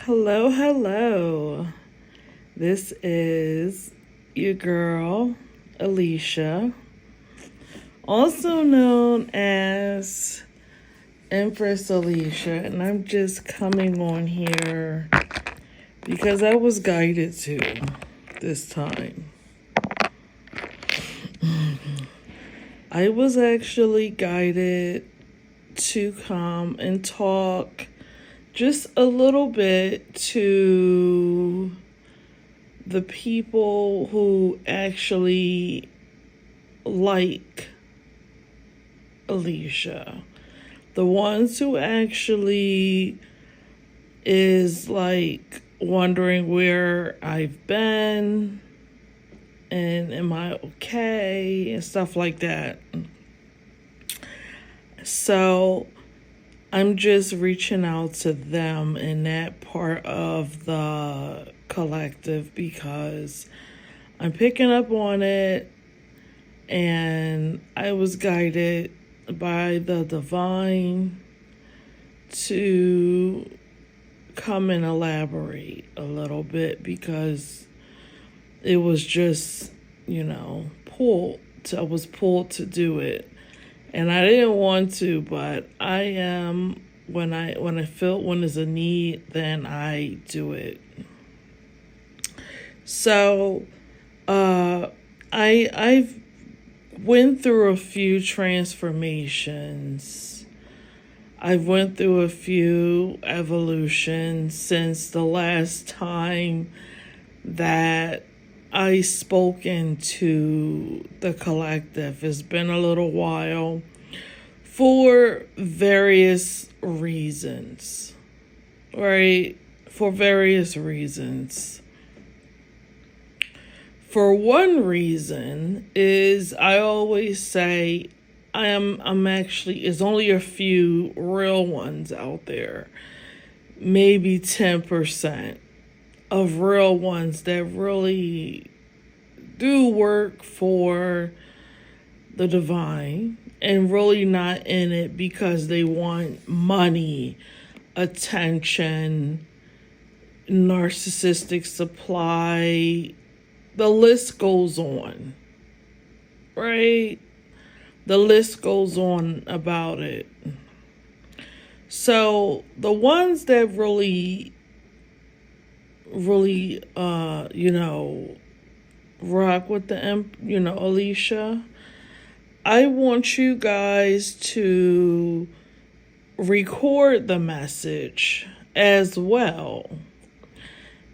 Hello, hello. This is your girl, Alicia, also known as Empress Alicia, and I'm just coming on here because I was guided to this time. I was actually guided to come and talk just a little bit to the people who actually like Alicia. The ones who actually is like wondering where I've been and am I okay and stuff like that. So I'm just reaching out to them in that part of the collective because I'm picking up on it and I was guided by the divine to come and elaborate a little bit because it was just, I was pulled to do it. And I didn't want to, but I am when I feel when there's a need, then I do it. So I've went through a few transformations. I've went through a few evolutions since the last time that I spoken to the collective. It's been a little while for various reasons, right? For various reasons. For one reason is I always say I'm actually, it's only a few real ones out there, maybe 10% of real ones that really do work for the divine and really not in it because they want money, attention, narcissistic supply. The list goes on, right? The list goes on about it. So the ones that really rock with the, Alicia, I want you guys to record the message as well.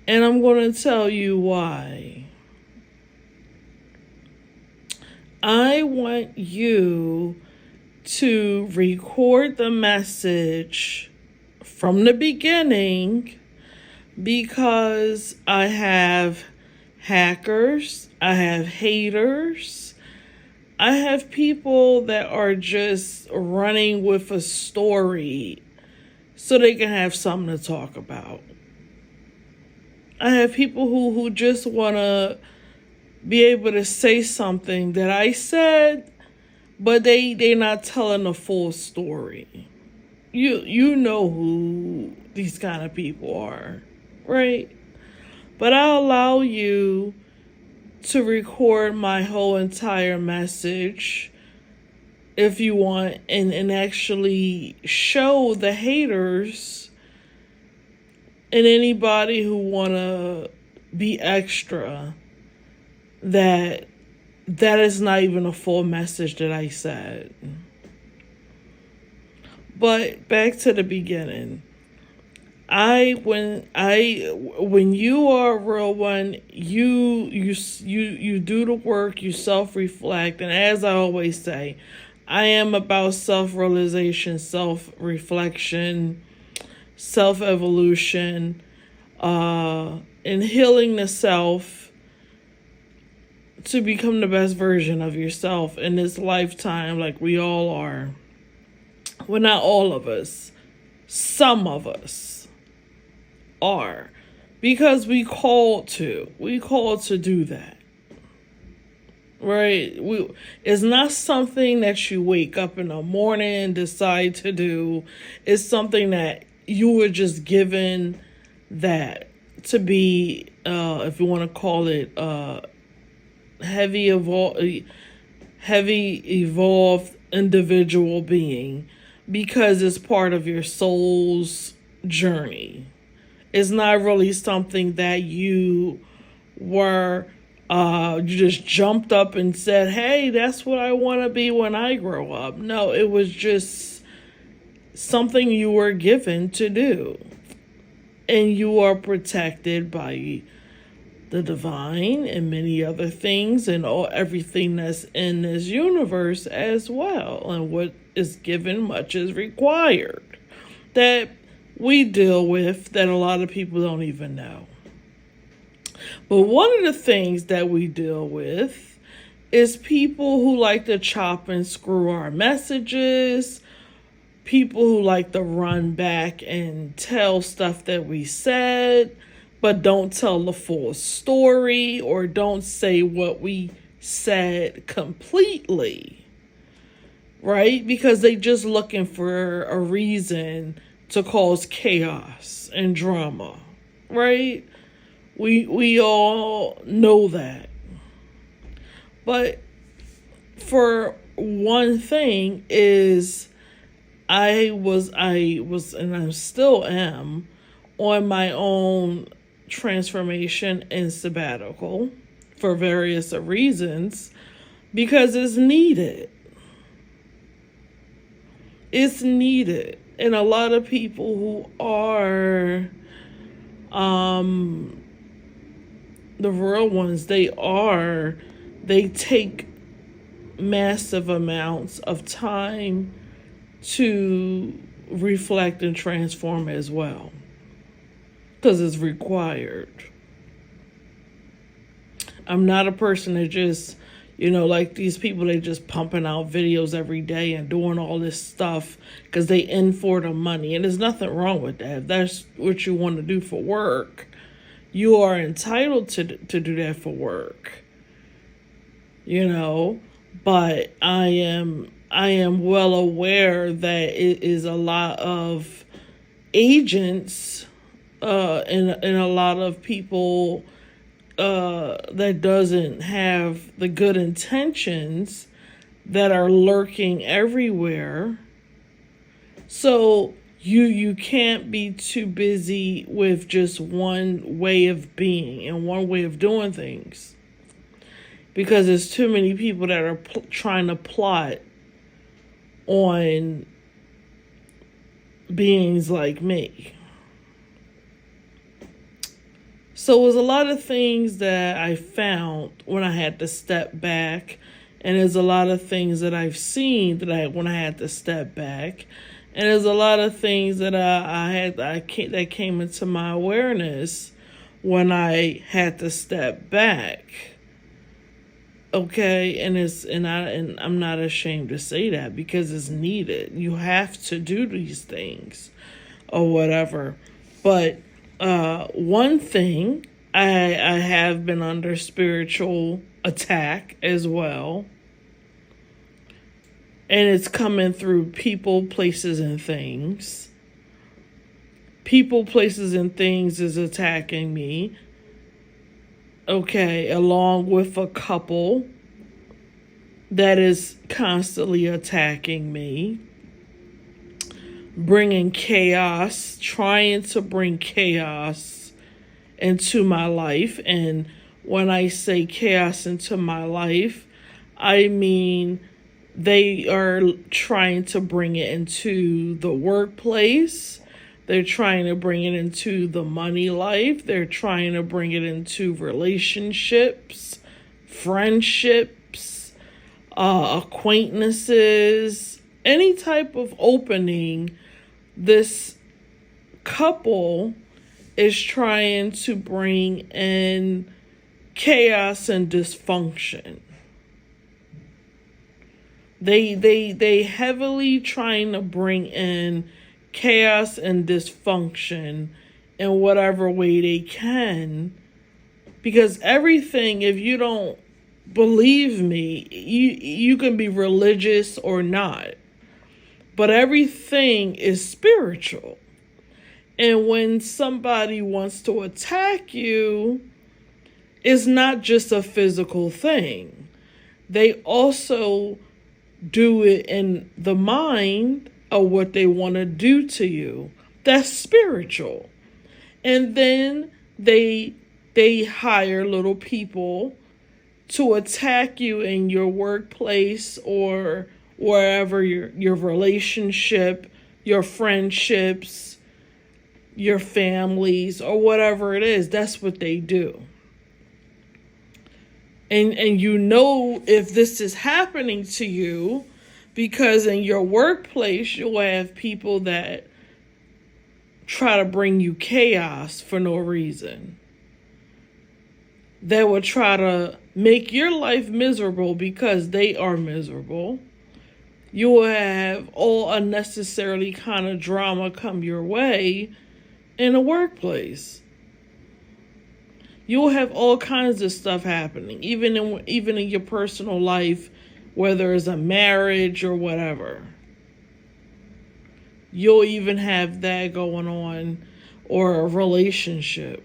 And I'm going to tell you why. I want you to record the message from the beginning because I have hackers, I have haters, I have people that are just running with a story so they can have something to talk about. I have people who just want to be able to say something that I said, but they're not telling the full story. You know who these kind of people are, right? But I'll allow you to record my whole entire message if you want and actually show the haters and anybody who want to be extra that is not even a full message that I said. But back to the beginning. When you are a real one, you do the work, you self-reflect, and as I always say, I am about self-realization, self-reflection, self-evolution, and healing the self to become the best version of yourself in this lifetime, like we all are. Well, not all of us. Some of us are. Because we called to. We called to do that. Right? It's not something that you wake up in the morning and decide to do. It's something that you were just given that to be, if you want to call it, heavy evolved individual being, because it's part of your soul's journey. It's not really something that you were, you just jumped up and said, hey, that's what I want to be when I grow up. No, it was just something you were given to do. And you are protected by the divine and many other things and everything that's in this universe as well. And what is given, much is required. That we deal with, that a lot of people don't even know. But one of the things that we deal with is people who like to chop and screw our messages, people who like to run back and tell stuff that we said, but don't tell the full story or don't say what we said completely, right? Because they just looking for a reason to cause chaos and drama, right? We all know that. But for one thing is, I was, and I still am, on my own transformation and sabbatical for various reasons, because it's needed. It's needed. And a lot of people who are the real ones, they take massive amounts of time to reflect and transform as well, because it's required. I'm not a person that just, like these people, they just pumping out videos every day and doing all this stuff because they in for the money. And there's nothing wrong with that. If that's what you want to do for work, you are entitled to do that for work. But I am well aware that it is a lot of agents and a lot of people that doesn't have the good intentions that are lurking everywhere. So you can't be too busy with just one way of being and one way of doing things, because there's too many people that are trying to plot on beings like me. So it was a lot of things that I found when I had to step back, and there's a lot of things that I've seen when I had to step back, and there's a lot of things that that came into my awareness when I had to step back. Okay, and I'm not ashamed to say that, because it's needed. You have to do these things or whatever. But one thing, I have been under spiritual attack as well. And it's coming through people, places, and things. People, places, and things is attacking me. Okay, along with a couple that is constantly attacking me, bringing chaos, trying to bring chaos into my life. And when I say chaos into my life, I mean they are trying to bring it into the workplace. They're trying to bring it into the money life. They're trying to bring it into relationships, friendships, acquaintances, any type of opening. This couple is trying to bring in chaos and dysfunction. They heavily trying to bring in chaos and dysfunction in whatever way they can, because everything, if you don't believe me, you can be religious or not, but everything is spiritual. And when somebody wants to attack you, it's not just a physical thing. They also do it in the mind of what they want to do to you. That's spiritual. And then they hire little people to attack you in your workplace or wherever your relationship, your friendships, your families, or whatever it is. That's what they do. And you know if this is happening to you because in your workplace you'll have people that try to bring you chaos for no reason. That will try to make your life miserable because they are miserable. You will have all unnecessarily kind of drama come your way in the workplace. You'll have all kinds of stuff happening, even in your personal life, whether it's a marriage or whatever. You'll even have that going on, or a relationship,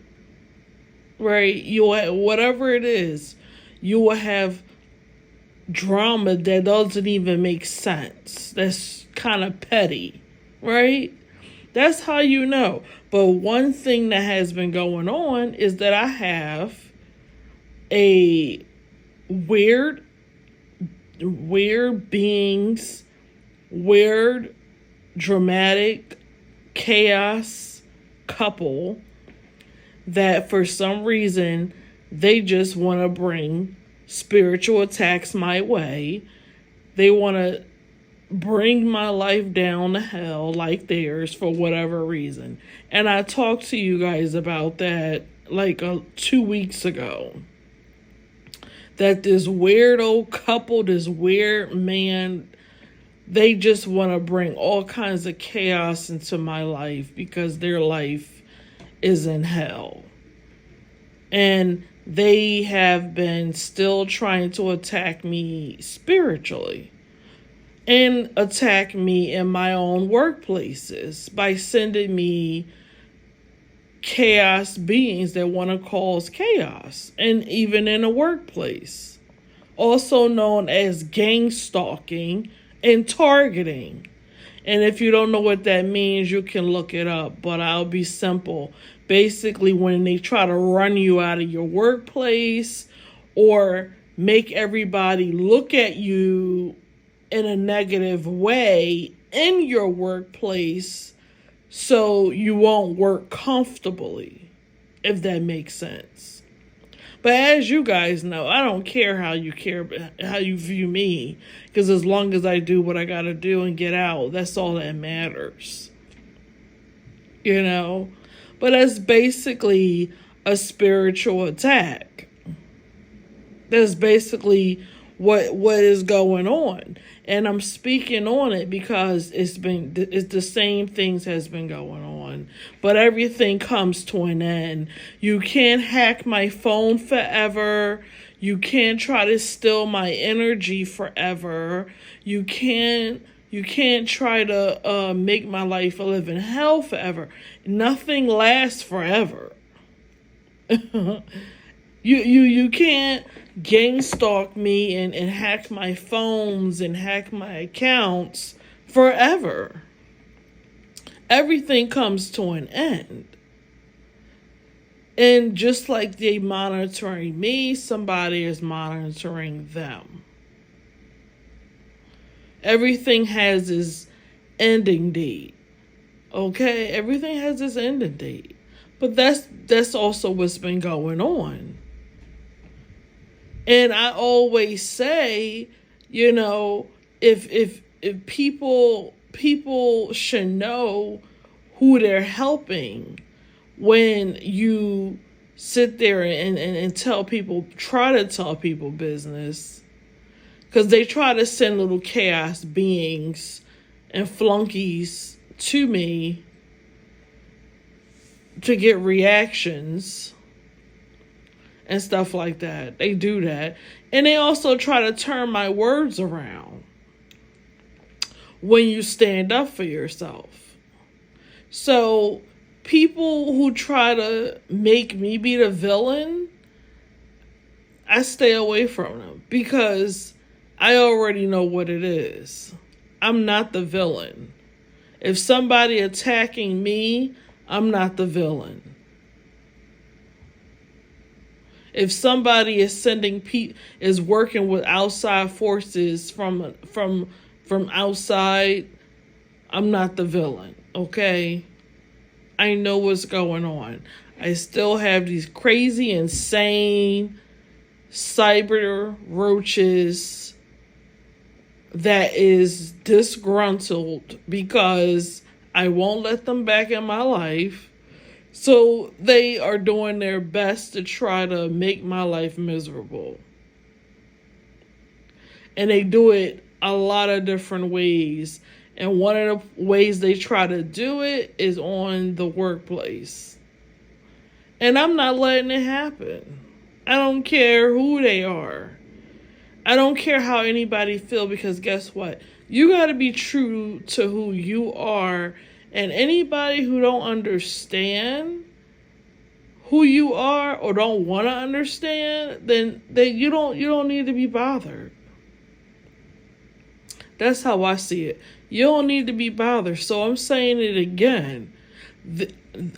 right? Whatever it is, you will have drama that doesn't even make sense. That's kind of petty, right? That's how you know. But one thing that has been going on is that I have a weird beings, weird, dramatic, chaos couple that for some reason they just want to bring spiritual attacks my way. They want to bring my life down to hell like theirs for whatever reason. And I talked to you guys about that like 2 weeks ago. That this weird old couple, this weird man, they just want to bring all kinds of chaos into my life because their life is in hell. And they have been still trying to attack me spiritually and attack me in my own workplaces by sending me chaos beings that want to cause chaos, and even in a workplace, also known as gang stalking and targeting. And if you don't know what that means, you can look it up, but I'll be simple. Basically, when they try to run you out of your workplace or make everybody look at you in a negative way in your workplace so you won't work comfortably, if that makes sense. But as you guys know, I don't care how you view me, because as long as I do what I gotta do and get out, that's all that matters. You know? But that's basically a spiritual attack. That's basically what is going on. And I'm speaking on it because it's the same things has been going on. But everything comes to an end. You can't hack my phone forever. You can't try to steal my energy forever. You can't try to make my life a living hell forever. Nothing lasts forever. You can't gang stalk me and hack my phones and hack my accounts forever. Everything comes to an end. And just like they monitoring me, somebody is monitoring them. Everything has its ending date. Okay? Everything has its ending date. But that's also what's been going on. And I always say, you know, if people should know who they're helping when you sit there and try to tell people business. Because they try to send little chaos beings and flunkies to me to get reactions and stuff like that. They do that. And they also try to turn my words around when you stand up for yourself. So people who try to make me be the villain, I stay away from them because I already know what it is. I'm not the villain. If somebody attacking me, I'm not the villain. If somebody is is working with outside forces from outside, I'm not the villain, okay? I know what's going on. I still have these crazy, insane cyber roaches that is disgruntled because I won't let them back in my life. So they are doing their best to try to make my life miserable. And they do it a lot of different ways. And one of the ways they try to do it is on the workplace. And I'm not letting it happen. I don't care who they are. I don't care how anybody feel, because guess what? You got to be true to who you are. And anybody who don't understand who you are or don't want to understand, then you don't need to be bothered. That's how I see it. You don't need to be bothered. So I'm saying it again.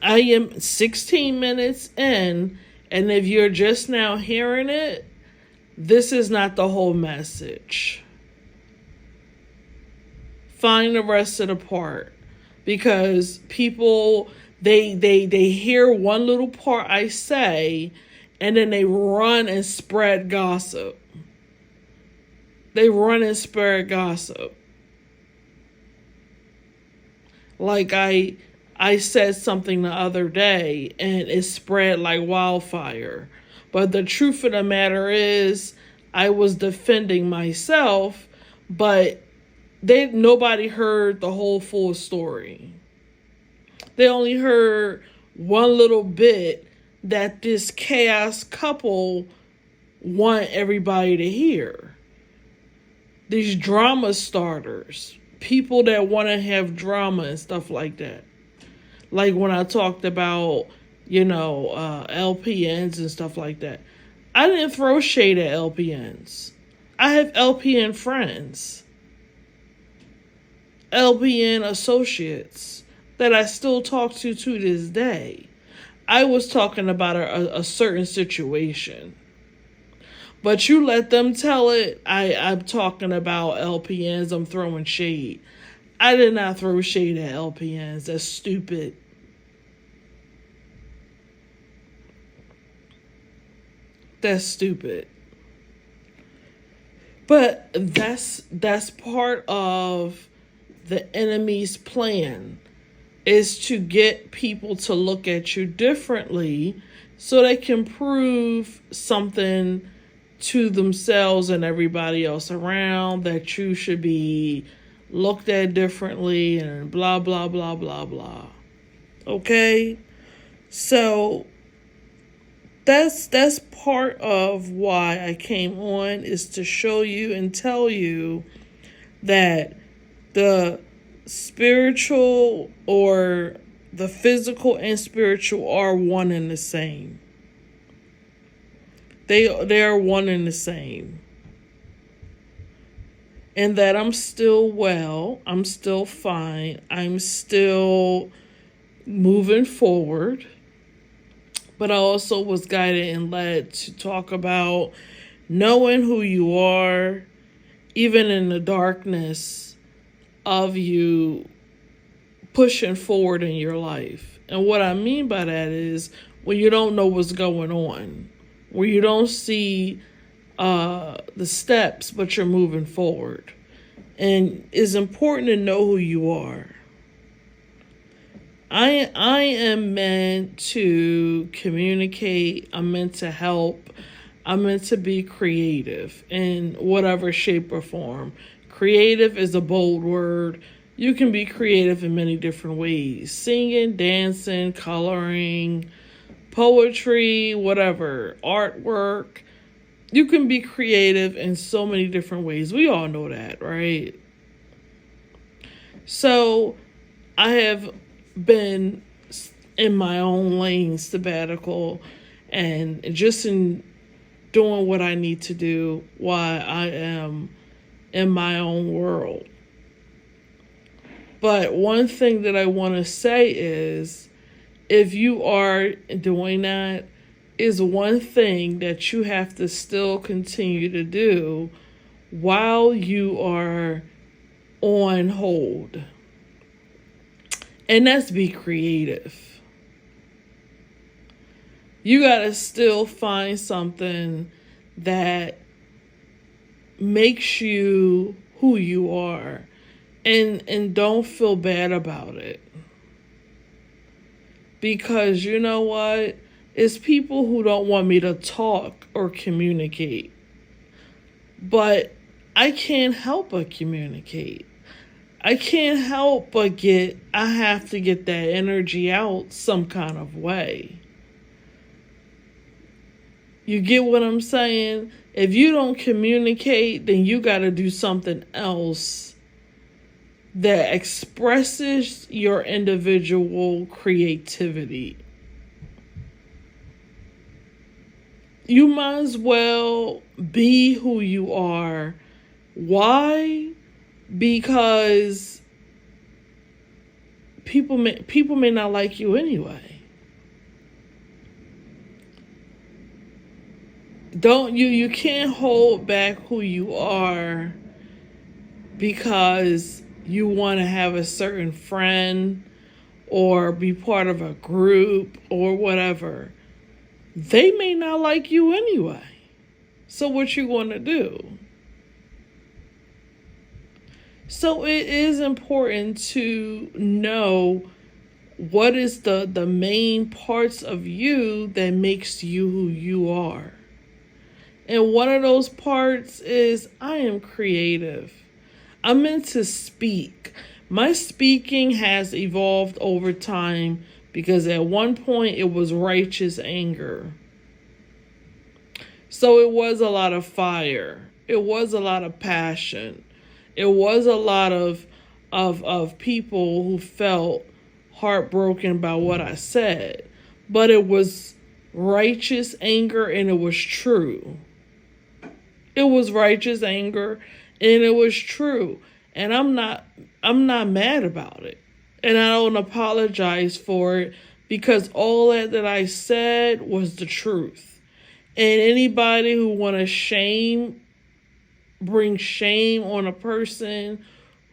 I am 16 minutes in, and if you're just now hearing it, this is not the whole message. Find the rest of the part. Because people, they hear one little part I say, and then they run and spread gossip. They run and spread gossip. Like I said something the other day, and it spread like wildfire. But the truth of the matter is, I was defending myself, but nobody heard the whole full story. They only heard one little bit that this chaos couple want everybody to hear. These drama starters, people that want to have drama and stuff like that. Like when I talked about, LPNs and stuff like that. I didn't throw shade at LPNs. I have LPN friends. LPN associates that I still talk to this day. I was talking about a certain situation. But you let them tell it. I'm talking about LPNs. I'm throwing shade. I did not throw shade at LPNs. That's stupid. That's stupid. But that's part of the enemy's plan, is to get people to look at you differently so they can prove something to themselves and everybody else around, that you should be looked at differently and blah, blah, blah, blah, blah. Okay? So that's part of why I came on, is to show you and tell you that the spiritual, or the physical and spiritual, are one and the same. They are one and the same. And that I'm still well, I'm still fine, I'm still moving forward. But I also was guided and led to talk about knowing who you are, even in the darkness of you pushing forward in your life. And what I mean by that is when you don't know what's going on, where you don't see the steps, but you're moving forward. And it's important to know who you are. I am meant to communicate. I'm meant to help. I'm meant to be creative in whatever shape or form. Creative is a bold word. You can be creative in many different ways. Singing, dancing, coloring, poetry, whatever, artwork. You can be creative in so many different ways. We all know that, right? So I have been in my own lane sabbatical and just in doing what I need to do while I am in my own world. But one thing that I want to say is if you are doing that, is one thing that you have to still continue to do while you are on hold. And that's be creative. You got to still find something that makes you who you are, and don't feel bad about it. Because you know what? It's people who don't want me to talk or communicate. But I can't help but communicate. I can't help but I have to get that energy out some kind of way. You get what I'm saying? If you don't communicate, then you got to do something else that expresses your individual creativity. You might as well be who you are. Why? Because people may not like you anyway. You can't hold back who you are because you want to have a certain friend or be part of a group or whatever. They may not like you anyway. So what you going to do? So it is important to know what is the main parts of you that makes you who you are. And one of those parts is I am creative. I'm meant to speak. My speaking has evolved over time because at one point it was righteous anger. So it was a lot of fire. It was a lot of passion. It was a lot of people who felt heartbroken by what I said. But it was righteous anger and it was true. It was righteous anger and it was true. And I'm not mad about it. And I don't apologize for it because all that I said was the truth. And anybody who want to bring shame on a person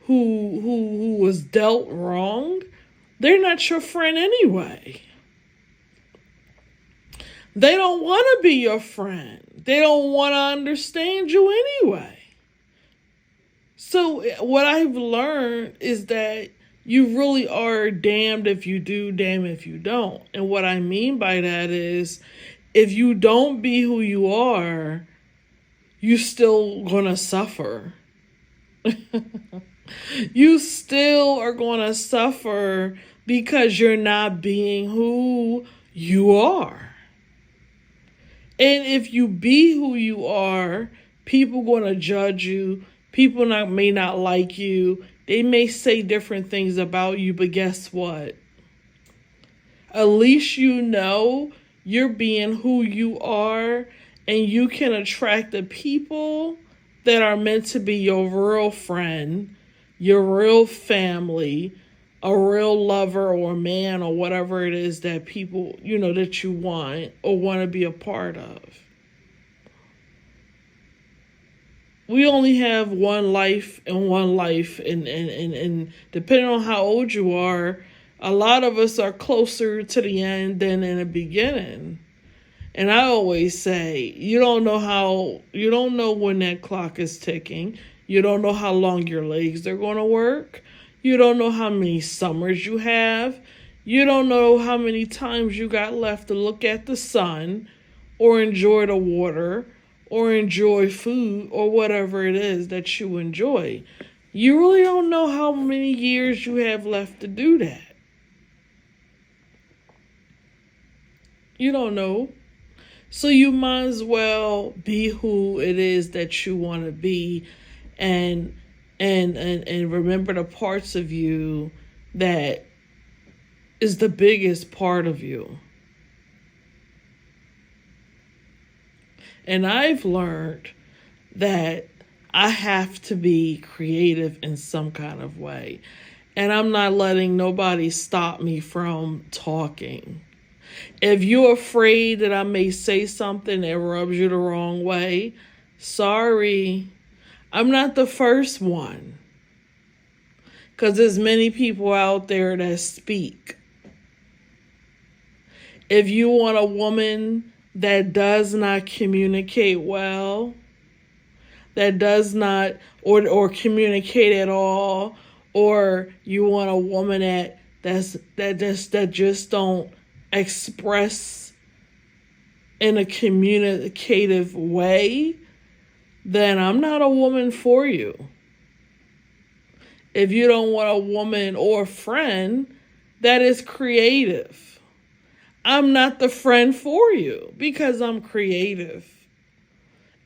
who was dealt wrong, they're not your friend anyway. They don't want to be your friend. They don't want to understand you anyway. So what I've learned is that you really are damned if you do, damned if you don't. And what I mean by that is if you don't be who you are, you still gonna suffer. You still are gonna suffer because you're not being who you are. And if you be who you are, people gonna judge you. People may not like you. They may say different things about you, but guess what? At least you know you're being who you are, and you can attract the people that are meant to be your real friend, your real family, a real lover or man or whatever it is that people, that you want or want to be a part of. We only have one life, and depending on how old you are, a lot of us are closer to the end than in the beginning. And I always say, you don't know when that clock is ticking. You don't know how long your legs are going to work. You don't know how many summers you have. You don't know how many times you got left to look at the sun or enjoy the water or enjoy food or whatever it is that you enjoy. You really don't know how many years you have left to do that. You don't know. So you might as well be who it is that you want to be and remember the parts of you that is the biggest part of you. And I've learned that I have to be creative in some kind of way. And I'm not letting nobody stop me from talking. If you're afraid that I may say something that rubs you the wrong way, sorry, I'm not the first one. Because there's many people out there that speak. If you want a woman that does not communicate well, that does not or communicate at all, or you want a woman that just don't express in a communicative way, then I'm not a woman for you. If you don't want a woman or friend that is creative, I'm not the friend for you because I'm creative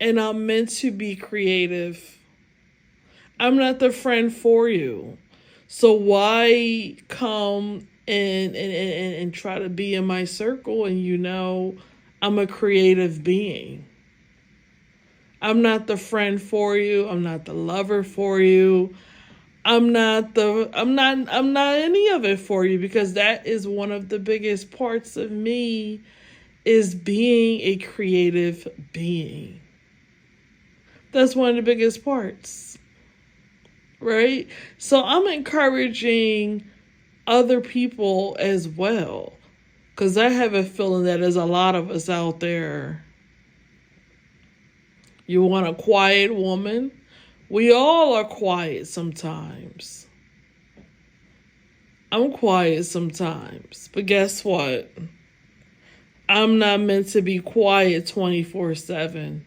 and I'm meant to be creative. I'm not the friend for you. So why come and try to be in my circle and I'm a creative being? I'm not the friend for you. I'm not the lover for you. I'm not any of it for you, because that is one of the biggest parts of me, is being a creative being. That's one of the biggest parts, right? So I'm encouraging other people as well, because I have a feeling that there's a lot of us out there. You want a quiet woman? We all are quiet sometimes. I'm quiet sometimes, but guess what? I'm not meant to be quiet 24/7.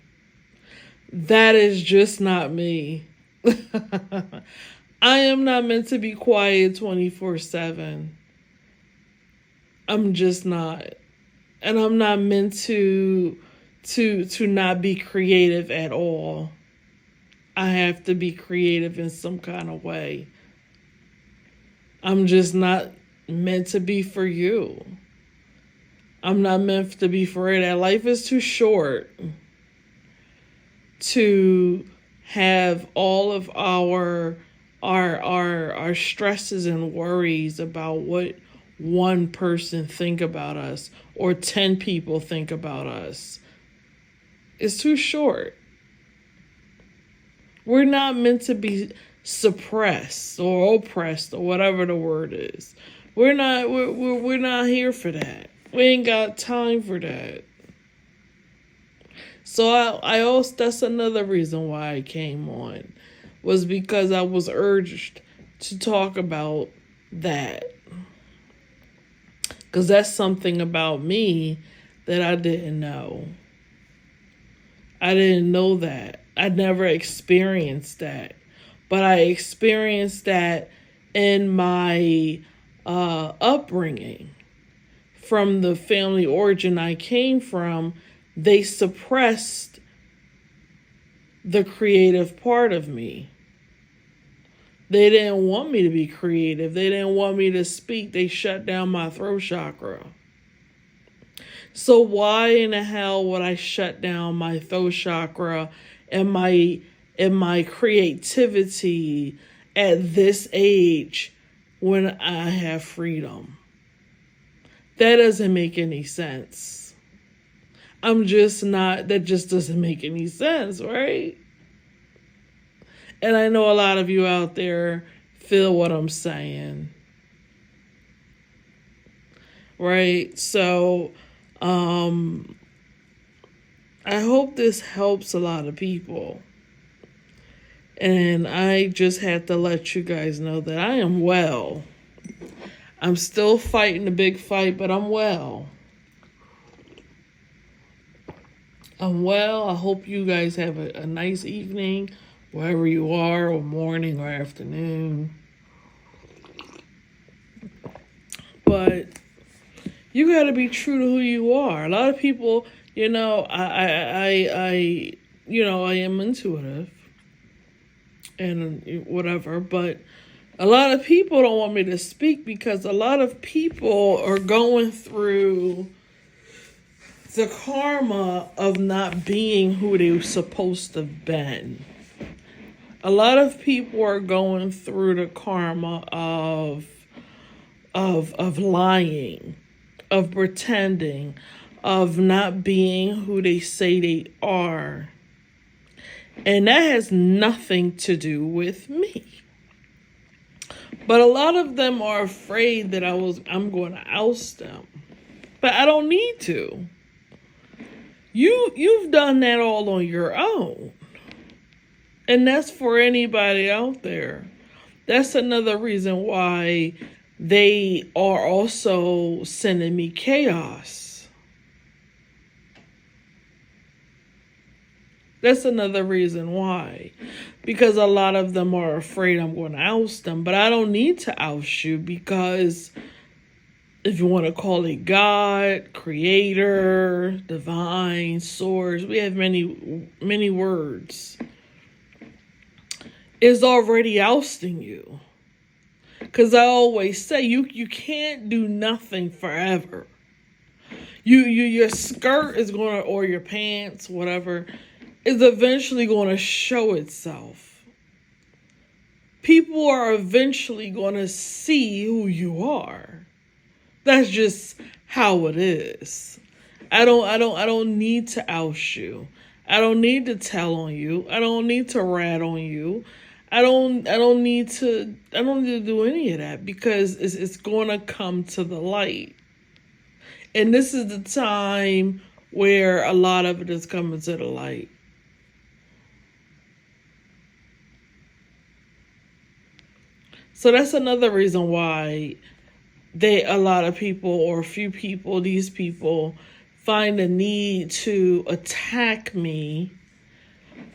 That is just not me. I am not meant to be quiet 24/7. I'm just not. And I'm not meant to not be creative at all. I have to be creative in some kind of way. I'm just not meant to be for you. I'm not meant to be for it. Life is too short to have all of our stresses and worries about what one person think about us or 10 people think about us. It's too short. We're not meant to be suppressed or oppressed or whatever the word is. We're not here for that. We ain't got time for that. So I also, that's another reason why I came on, was because I was urged to talk about that. Because that's something about me that I didn't know. I didn't know that. I never experienced that. But I experienced that in my upbringing. From the family origin I came from, they suppressed the creative part of me. They didn't want me to be creative. They didn't want me to speak. They shut down my throat chakra. So why in the hell would I shut down my throat chakra and my creativity at this age when I have freedom? That doesn't make any sense. That just doesn't make any sense, right? And I know a lot of you out there feel what I'm saying. Right? So, I hope this helps a lot of people. And I just had to let you guys know that I am well. I'm still fighting the big fight, but I'm well. I'm well. I hope you guys have a nice evening, wherever you are, or morning or afternoon. But you got to be true to who you are. A lot of people, I am intuitive and whatever, but A lot of people don't want me to speak because a lot of people are going through the karma of not being who they were supposed to have been. A lot of people are going through the karma of lying, of pretending, of not being who they say they are. And that has nothing to do with me. But a lot of them are afraid that I'm going to oust them. But I don't need to. You've done that all on your own. And that's for anybody out there. That's another reason why they are also sending me chaos. That's another reason why. Because a lot of them are afraid I'm going to oust them. But I don't need to oust you because if you want to call it God, creator, divine, source, we have many words, is already ousting you. Because I always say you can't do nothing forever. Your skirt is going to, or your pants, whatever, is eventually going to show itself. People are eventually going to see who you are. That's just how it is. I don't need to oust you. I don't need to tell on you. I don't need to rat on you. I don't need to do any of that because it's going to come to the light. And this is the time where a lot of it is coming to the light. So that's another reason why a lot of people, or a few people, these people find the need to attack me,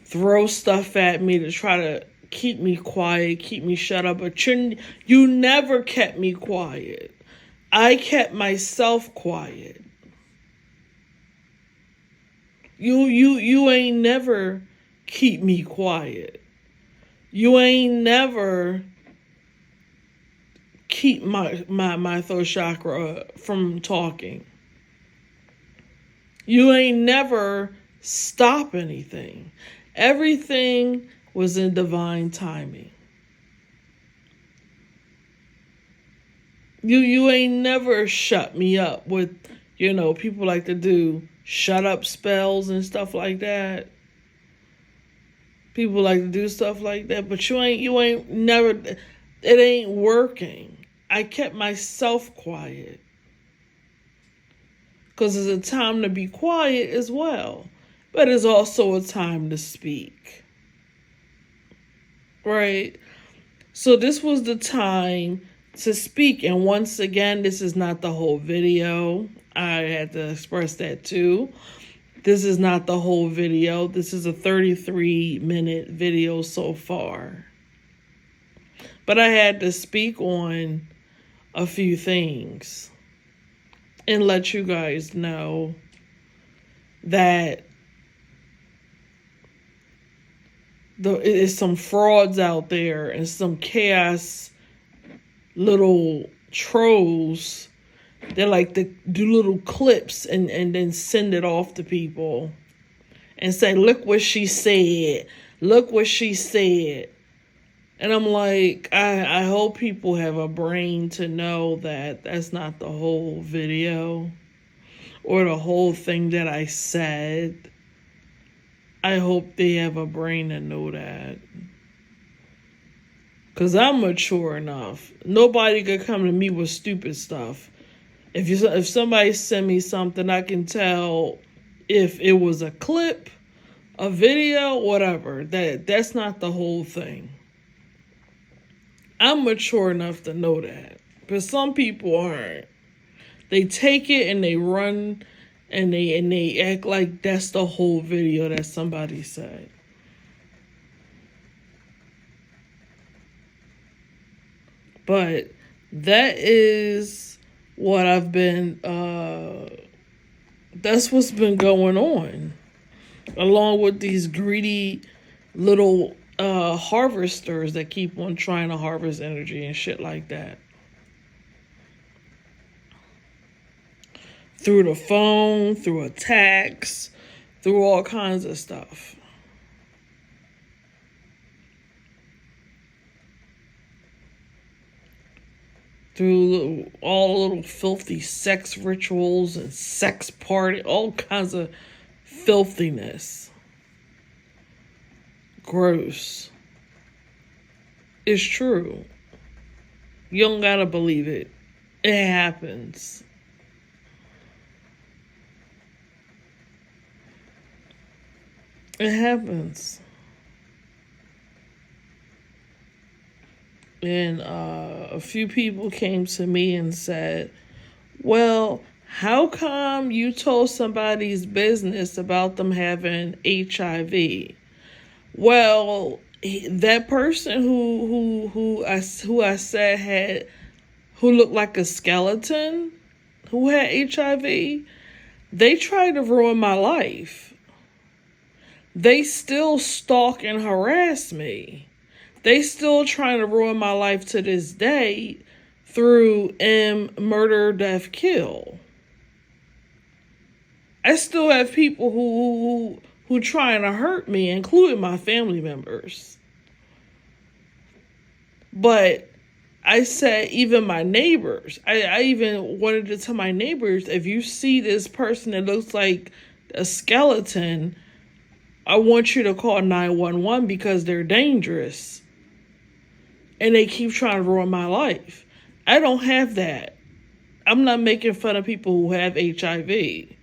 throw stuff at me to try to keep me quiet, keep me shut up. But you never kept me quiet. I kept myself quiet. You ain't never keep me quiet. You ain't never keep my throat chakra from talking. You ain't never stop anything. Everything was in divine timing. You ain't never shut me up with, people like to do shut up spells and stuff like that. People like to do stuff like that, but you ain't never, it ain't working. I kept myself quiet. Because it's a time to be quiet as well. But it's also a time to speak. Right? So this was the time to speak. And once again, this is not the whole video. I had to express that too. This is not the whole video. This is a 33-minute video so far. But I had to speak on a few things and let you guys know that there is some frauds out there and some chaos little trolls that like to do little clips and then send it off to people and say, look what she said. Look what she said. And I'm like, I hope people have a brain to know that that's not the whole video or the whole thing that I said. I hope they have a brain to know that. Because I'm mature enough. Nobody could come to me with stupid stuff. If somebody send me something, I can tell if it was a clip, a video, whatever. That's not the whole thing. I'm mature enough to know that. But some people aren't. They take it and they run and they act like that's the whole video that somebody said. But that is what I've been, that's what's been going on. Along with these greedy little harvesters that keep on trying to harvest energy and shit like that. Through the phone, through a text, through all kinds of stuff. Through all little filthy sex rituals and sex party, all kinds of filthiness. Gross. It's true. You don't gotta believe it. It happens. It happens. And a few people came to me and said, well, how come you told somebody's business about them having HIV? Well, that person who I said who looked like a skeleton, who had HIV, they tried to ruin my life. They still stalk and harass me. They still trying to ruin my life to this day through murder, death, kill. I still have people who trying to hurt me, including my family members. But I said, even my neighbors, I even wanted to tell my neighbors, if you see this person that looks like a skeleton, I want you to call 911 because they're dangerous. And they keep trying to ruin my life. I don't have that. I'm not making fun of people who have HIV.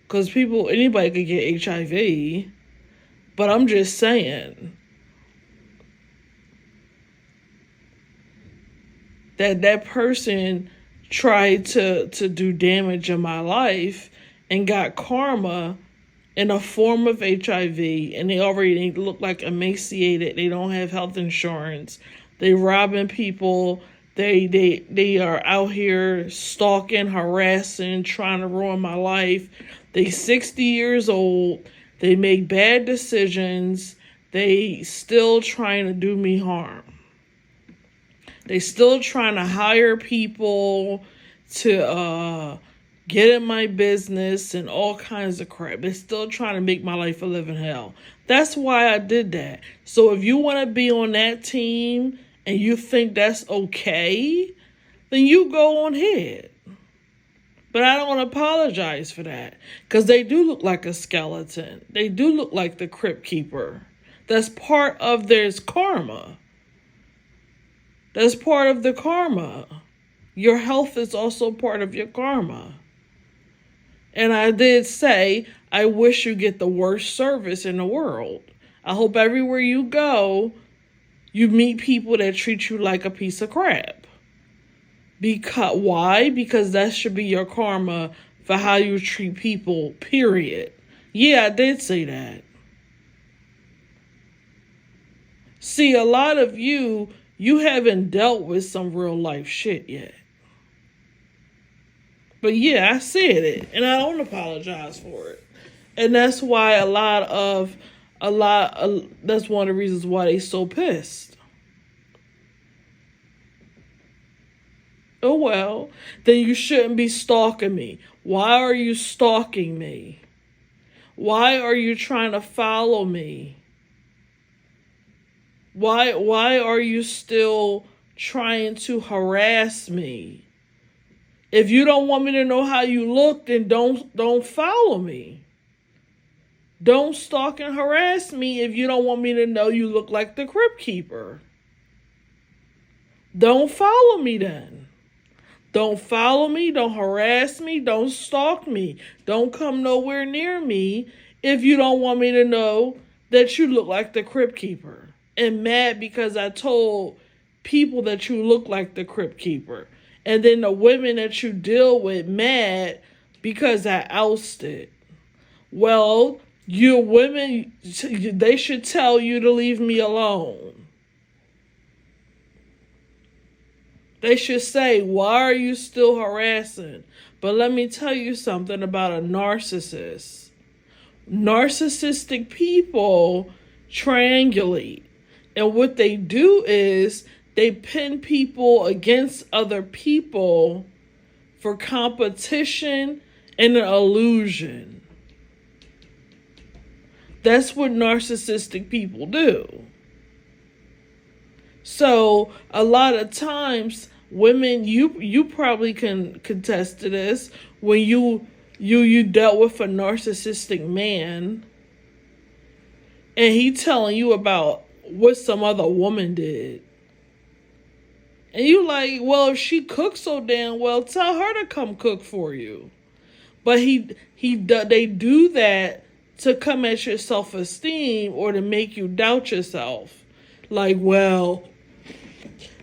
Because anybody could get HIV. But I'm just saying that person tried to do damage in my life and got karma in a form of HIV, and they already look like emaciated. They don't have health insurance. They robbing people. They are out here stalking, harassing, trying to ruin my life. They 60 years old. They make bad decisions. They still trying to do me harm. They still trying to hire people to get in my business and all kinds of crap. They're still trying to make my life a living hell. That's why I did that. So if you want to be on that team and you think that's okay, then you go on ahead. But I don't apologize for that, because they do look like a skeleton. They do look like the Crypt Keeper. That's part of their karma. That's part of the karma. Your health is also part of your karma. And I did say, I wish you get the worst service in the world. I hope everywhere you go, you meet people that treat you like a piece of crap. Why? Because that should be your karma for how you treat people, period. Yeah, I did say that. See, a lot of you haven't dealt with some real life shit yet. But yeah, I said it, and I don't apologize for it. And that's why that's one of the reasons why they so pissed. Oh well, then you shouldn't be stalking me. Why are you stalking me? Why are you trying to follow me? Why are you still trying to harass me? If you don't want me to know how you look, then don't follow me. Don't stalk and harass me if you don't want me to know you look like the Crypt Keeper. Don't follow me then. Don't follow me, don't harass me, don't stalk me. Don't come nowhere near me if you don't want me to know that you look like the Crypt Keeper. And mad because I told people that you look like the Crypt Keeper. And then the women that you deal with mad because I ousted. Well, you women, they should tell you to leave me alone. They should say, why are you still harassing? But let me tell you something about a narcissist. Narcissistic people triangulate. And what they do is they pin people against other people for competition and an illusion. That's what narcissistic people do. So a lot of times, women, you probably can contest to this, when you dealt with a narcissistic man and he telling you about what some other woman did. And you like, well, if she cooks so damn well, tell her to come cook for you. But they do that to come at your self-esteem or to make you doubt yourself. Like, well,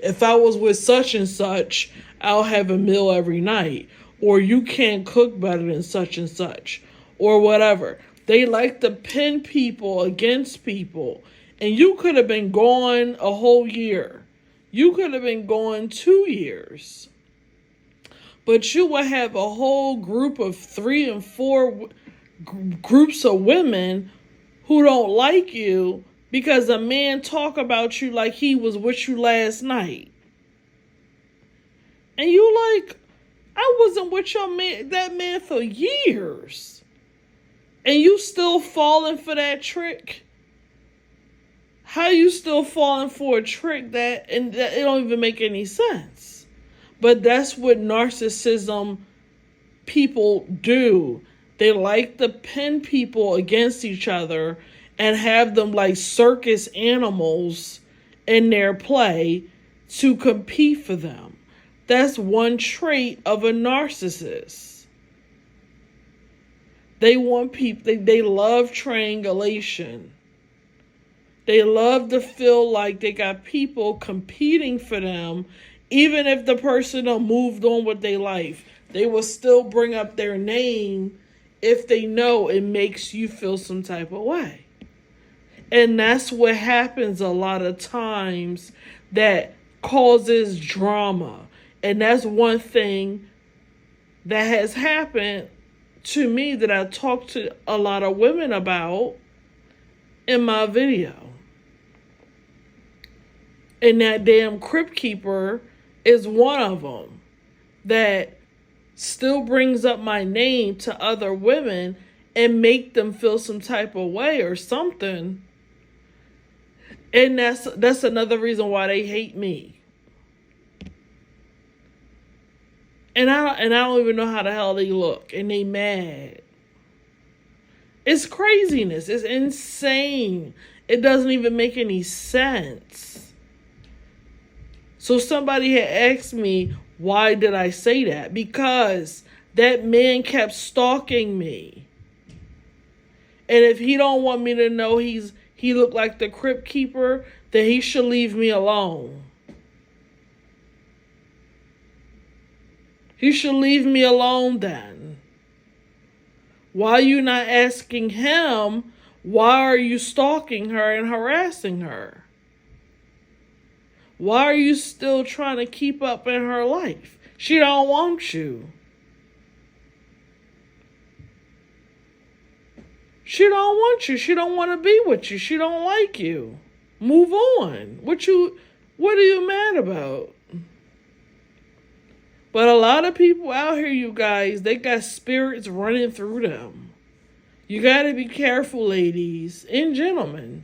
if I was with such and such, I'll have a meal every night. Or you can't cook better than such and such. Or whatever. They like to pin people against people. And you could have been gone a whole year. You could have been gone 2 years. But you would have a whole group of 3 and 4 groups of women who don't like you because a man talk about you like he was with you last night. And you like, I wasn't with that man for years. And you still falling for that trick? How you still falling for a trick that it don't even make any sense? But that's what narcissism people do. They like to pin people against each other and have them like circus animals in their play to compete for them. That's one trait of a narcissist. They want people, they love triangulation. They love to feel like they got people competing for them, even if the person done moved on with their life. They will still bring up their name if they know it makes you feel some type of way. And that's what happens a lot of times that causes drama. And that's one thing that has happened to me that I talked to a lot of women about in my video. And that damn Crypt Keeper is one of them that still brings up my name to other women and make them feel some type of way or something. And that's another reason why they hate me. And I don't even know how the hell they look, and they mad. It's craziness. It's insane. It doesn't even make any sense. So somebody had asked me, why did I say that? Because that man kept stalking me. And if he don't want me to know he looked like the Crypt Keeper, then he should leave me alone. He should leave me alone then. Why are you not asking him, why are you stalking her and harassing her? Why are you still trying to keep up in her life? She don't want you. She don't want you. She don't want to be with you. She don't like you. Move on. What are you mad about? But a lot of people out here, you guys, they got spirits running through them. You got to be careful, ladies and gentlemen.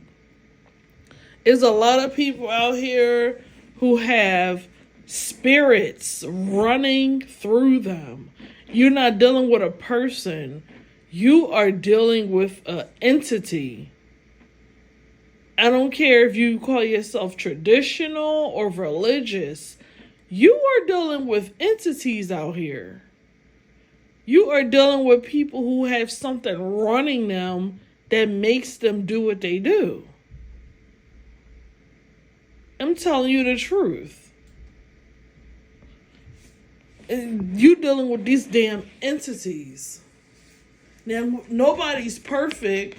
There's a lot of people out here who have spirits running through them. You're not dealing with a person. You are dealing with an entity. I don't care if you call yourself traditional or religious. You are dealing with entities out here. You are dealing with people who have something running them that makes them do what they do. I'm telling you the truth. And you dealing with these damn entities. Now, nobody's perfect.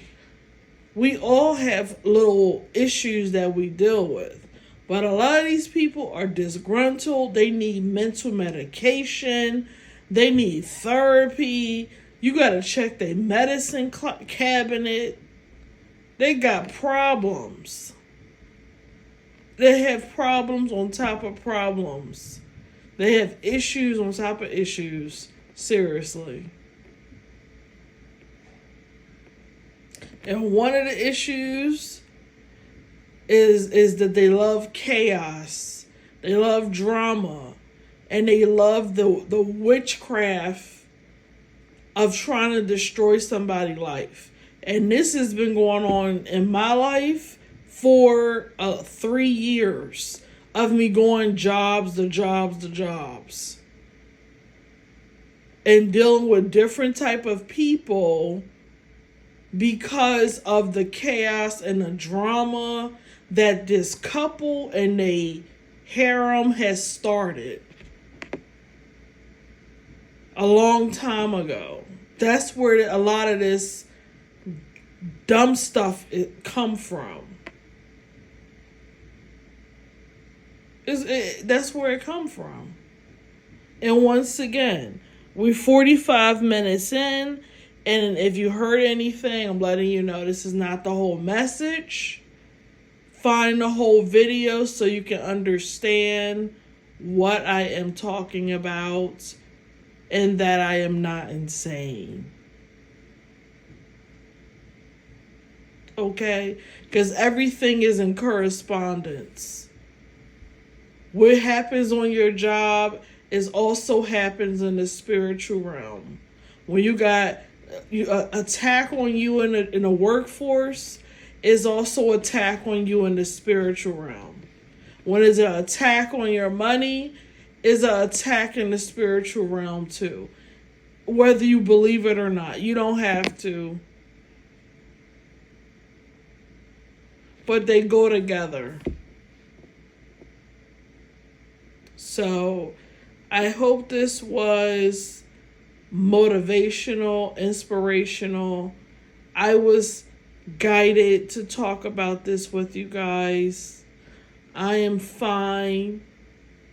We all have little issues that we deal with. But a lot of these people are disgruntled. They need mental medication. They need therapy. You got to check their medicine cabinet. They got problems. They have problems on top of problems. They have issues on top of issues. Seriously. And one of the issues is that they love chaos. They love drama. And they love the witchcraft of trying to destroy somebody's life. And this has been going on in my life for 3 years of me going jobs to jobs to jobs. And dealing with different type of people because of the chaos and the drama that this couple and they harem has started a long time ago. That's where a lot of this dumb stuff come from. That's where it come from. And once again, we're 45 minutes in, and if you heard anything, I'm letting you know this is not the whole message. Find the whole video so you can understand what I am talking about and that I am not insane. Okay? Because everything is in correspondence. What happens on your job is also happens in the spiritual realm. When you got attack on you in the workforce, is also attack on you in the spiritual realm. When it's an attack on your money, is an attack in the spiritual realm too. Whether you believe it or not. You don't have to. But they go together. So, I hope this was motivational, inspirational. I was guided to talk about this with you guys. I am fine.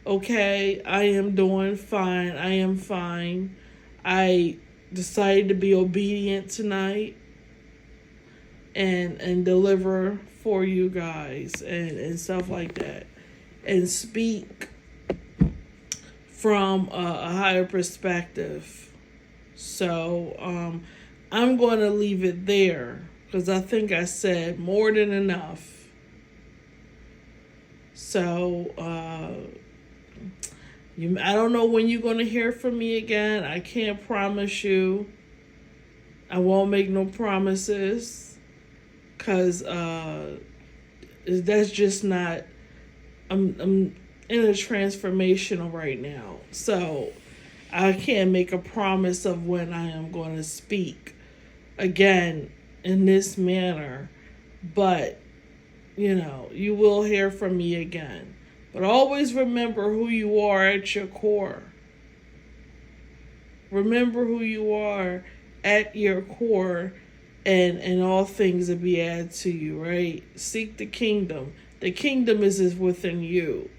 Okay, I am doing fine. I am fine. I decided to be obedient tonight and deliver for you guys and stuff like that. And speak from a higher perspective. So I'm going to leave it there because I think I said more than enough. So I don't know when you're going to hear from me again. I can't promise you. I won't make no promises because that's just not. I'm in a transformational right now. So I can't make a promise of when I am going to speak again in this manner. But, you will hear from me again. But always remember who you are at your core. Remember who you are at your core, and all things will be added to you, right? Seek the kingdom. The kingdom is within you.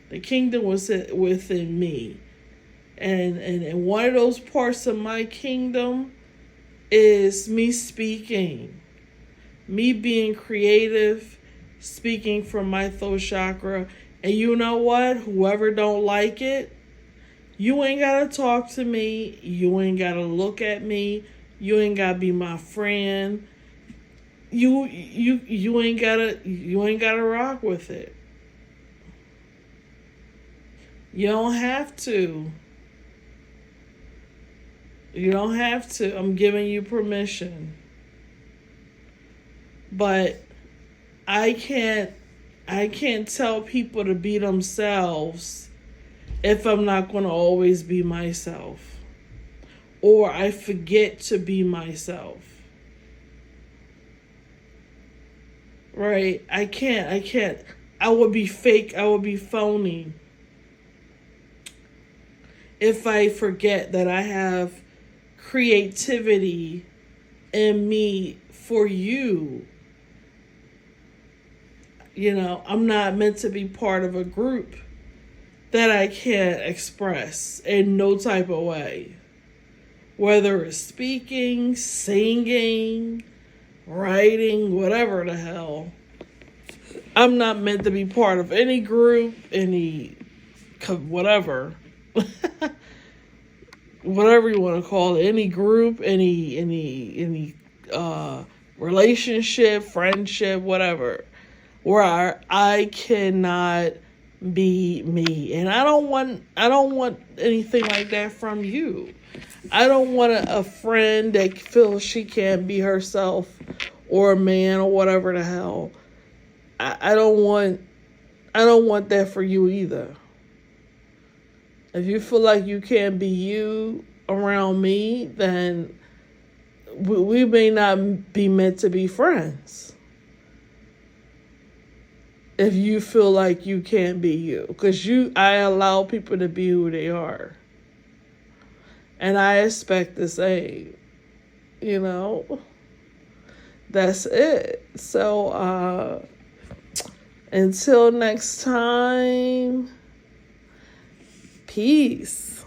The kingdom was within me. And one of those parts of my kingdom is me speaking. Me being creative, speaking from my throat chakra. And you know what? Whoever don't like it, you ain't got to talk to me. You ain't got to look at me. You ain't got to be my friend. You ain't got to rock with it. You don't have to. You don't have to. I'm giving you permission. But I can't tell people to be themselves if I'm not going to always be myself. Or I forget to be myself. Right? I can't. I would be fake. I would be phony if I forget that I have creativity in me for you. I'm not meant to be part of a group that I can't express in no type of way. Whether it's speaking, singing, writing, whatever the hell. I'm not meant to be part of any group, any whatever. Whatever you want to call it, any group, any relationship, friendship, whatever, where I cannot be me. And I don't want anything like that from you. I don't want a friend that feels she can't be herself, or a man, or whatever the hell. I don't want that for you either. If you feel like you can't be you around me, then we may not be meant to be friends. If you feel like you can't be you, because I allow people to be who they are, and I expect the same. That's it. So until next time, peace.